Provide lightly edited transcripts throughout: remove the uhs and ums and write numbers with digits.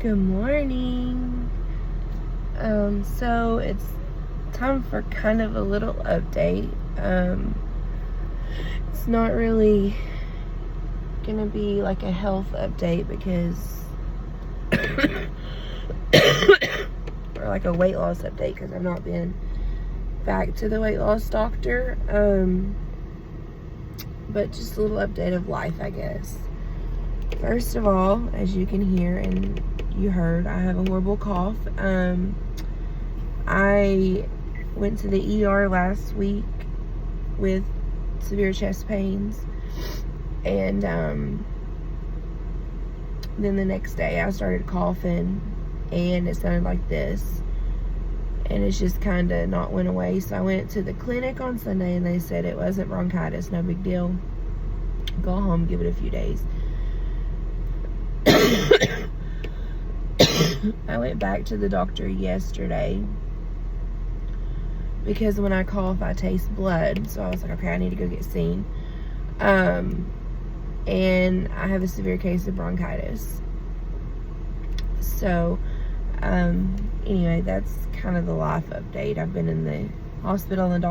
Good morning. So it's time for kind of a little update. It's not really gonna be like a health update because or like a weight loss update because I've not been back to the weight loss doctor. But just a little update of life, I guess. First of all, as you can hear and you heard, I have a horrible cough. I went to the ER last week with severe chest pains, and then the next day I started coughing and it sounded like this, and it's just kind of not went away. So I went to the clinic on Sunday and they said it wasn't bronchitis, no big deal, go home, give it a few days. I went back to the doctor yesterday because when I cough I taste blood, so I was like, okay, I need to go get seen. And I have a severe case of bronchitis. So anyway, that's kind of the life update. I've been in the hospital and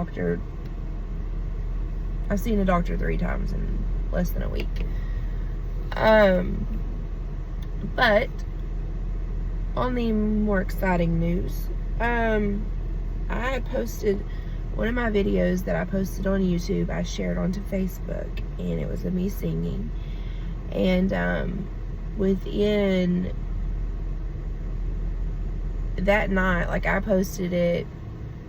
I've seen a doctor 3 times in less than a week. But on the more exciting news, I posted one of my videos that I posted on YouTube. I shared onto Facebook, and it was of me singing. And within that night, like, I posted it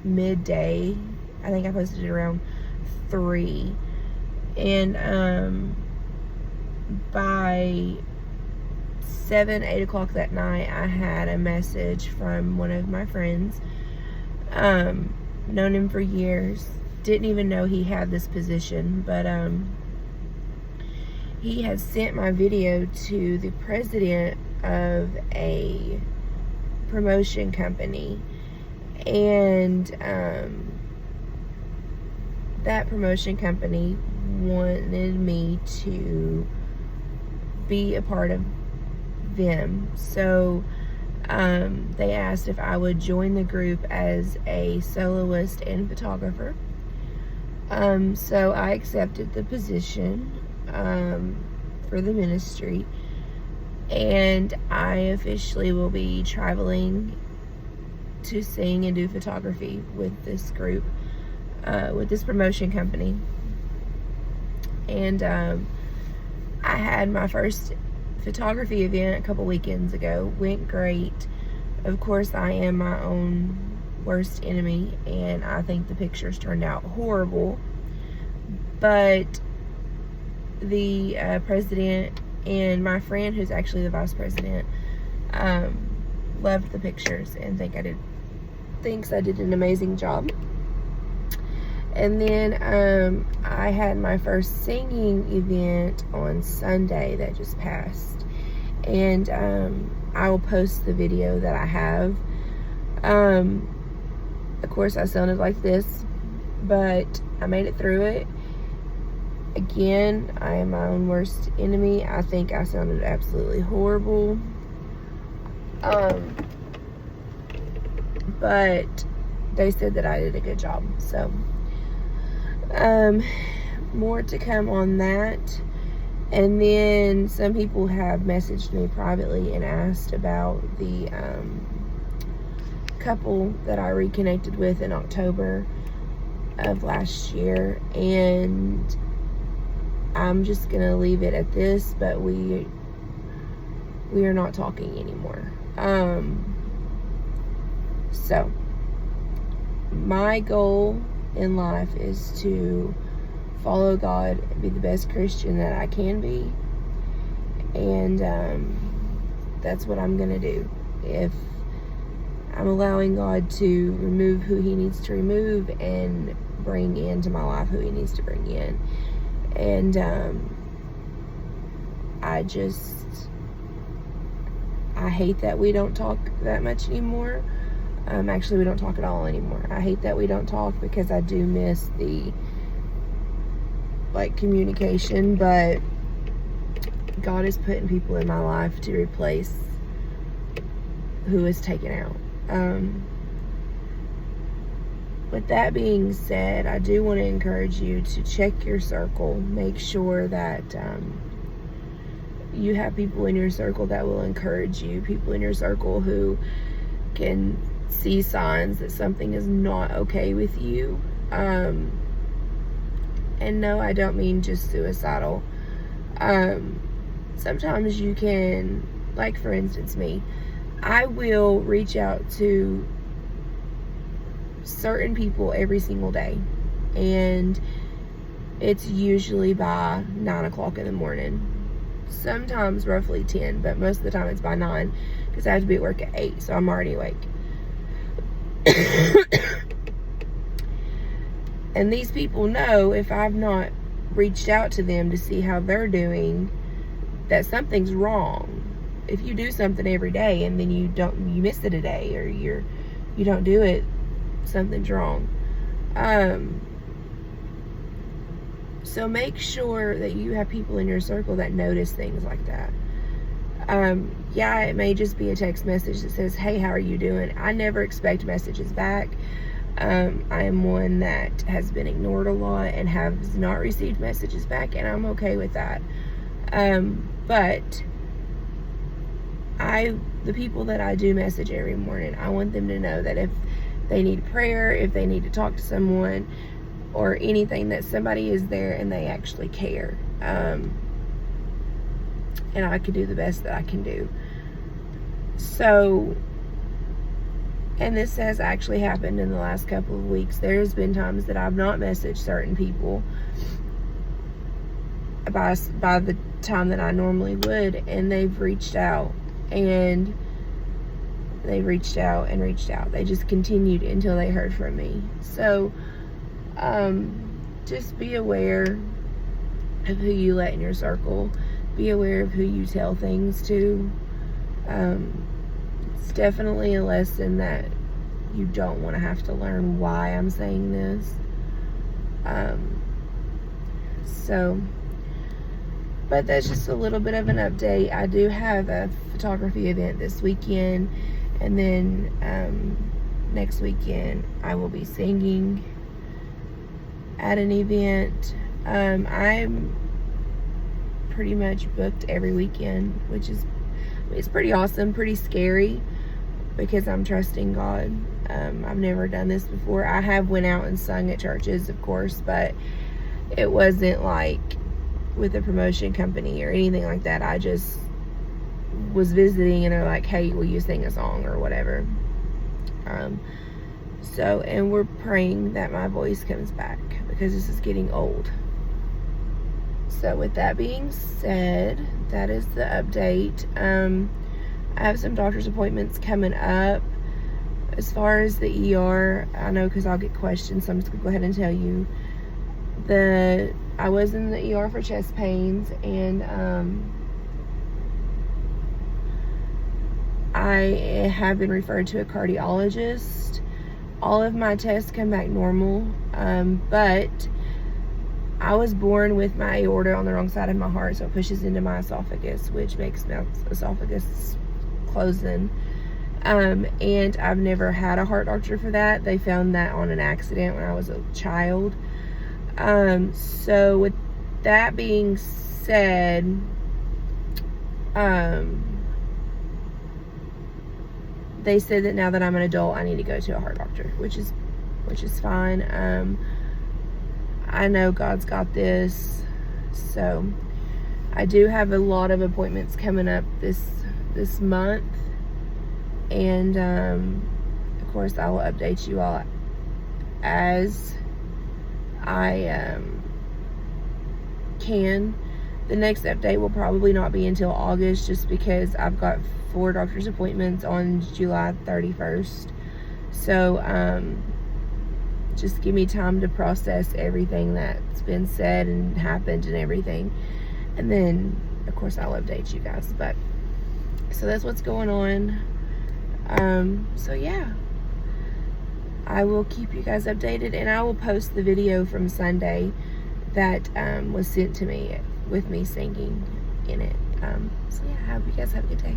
midday. I think I posted it around 3, and by 7, 8 o'clock that night, I had a message from one of my friends. Known him for years. Didn't even know he had this position, but he had sent my video to the president of a promotion company, and that promotion company wanted me to be a part of them. So they asked if I would join the group as a soloist and photographer. So I accepted the position for the ministry, and I officially will be traveling to sing and do photography with this group, with this promotion company. And I had my first photography event a couple weekends ago. Went great. Of course, I am my own worst enemy, and I think the pictures turned out horrible, but the president and my friend, who's actually the vice president, loved the pictures and thinks I did an amazing job. And then I had my first singing event on Sunday that just passed, and I will post the video that I have. Of course, I sounded like this, but I made it through it. Again, I am my own worst enemy. I think I sounded absolutely horrible, but they said that I did a good job. So more to come on that. And then some people have messaged me privately and asked about the couple that I reconnected with in October of last year, and I'm just gonna leave it at this, but we are not talking anymore. So my goal in life is to follow God and be the best Christian that I can be, and that's what I'm gonna do. If I'm allowing God to remove who he needs to remove and bring into my life who he needs to bring in. And I hate that we don't talk that much anymore. Actually, we don't talk at all anymore. I hate that we don't talk because I do miss the communication, but God is putting people in my life to replace who is taken out. With that being said, I do want to encourage you to check your circle. Make sure that you have people in your circle that will encourage you, people in your circle who can see signs that something is not okay with you. And no, I don't mean just suicidal. Sometimes you can, like for instance me, I will reach out to certain people every single day, and it's usually by 9 o'clock in the morning, sometimes roughly 10, but most of the time it's by 9 because I have to be at work at 8, so I'm already awake. And these people know if I've not reached out to them to see how they're doing, that something's wrong. If you do something every day and then you miss it a day, or you don't do it, something's wrong. So make sure that you have people in your circle that notice things like that. Yeah, it may just be a text message that says, hey, how are you doing? I never expect messages back. I am one that has been ignored a lot and has not received messages back, and I'm okay with that. But the people that I do message every morning, I want them to know that if they need prayer, if they need to talk to someone or anything, that somebody is there and they actually care. And I can do the best that I can do. So, and this has actually happened in the last couple of weeks. There's been times that I've not messaged certain people by the time that I normally would, and they've reached out, and they reached out and reached out. They just continued until they heard from me. So, just be aware of who you let in your circle. Be aware of who you tell things to. It's definitely a lesson that you don't want to have to learn why I'm saying this. But that's just a little bit of an update. I do have a photography event this weekend, and then next weekend I will be singing at an event. I'm pretty much booked every weekend, which is, it's pretty awesome, pretty scary, because I'm trusting God. I've never done this before. I have went out and sung at churches, of course, but it wasn't like with a promotion company or anything like that. I just was visiting and they're like, hey, will you sing a song or whatever. And we're praying that my voice comes back, because this is getting old. So with that being said, that is the update. I have some doctor's appointments coming up. As far as the ER, I know because I'll get questions, so I'm just going to go ahead and tell you. I was in the ER for chest pains, and I have been referred to a cardiologist. All of my tests come back normal, but I was born with my aorta on the wrong side of my heart, so it pushes into my esophagus, which makes my esophagus close in. And I've never had a heart doctor for that. They found that on an accident when I was a child. So with that being said, they said that now that I'm an adult, I need to go to a heart doctor, which is fine. I know God's got this. So I do have a lot of appointments coming up this month, and of course I will update you all as I can. The next update will probably not be until August, just because I've got 4 doctor's appointments on July 31st. So just give me time to process everything that's been said and happened and everything, and then of course I'll update you guys. But so that's what's going on. So yeah, I will keep you guys updated, and I will post the video from Sunday that was sent to me with me singing in it. So yeah, I hope you guys have a good day.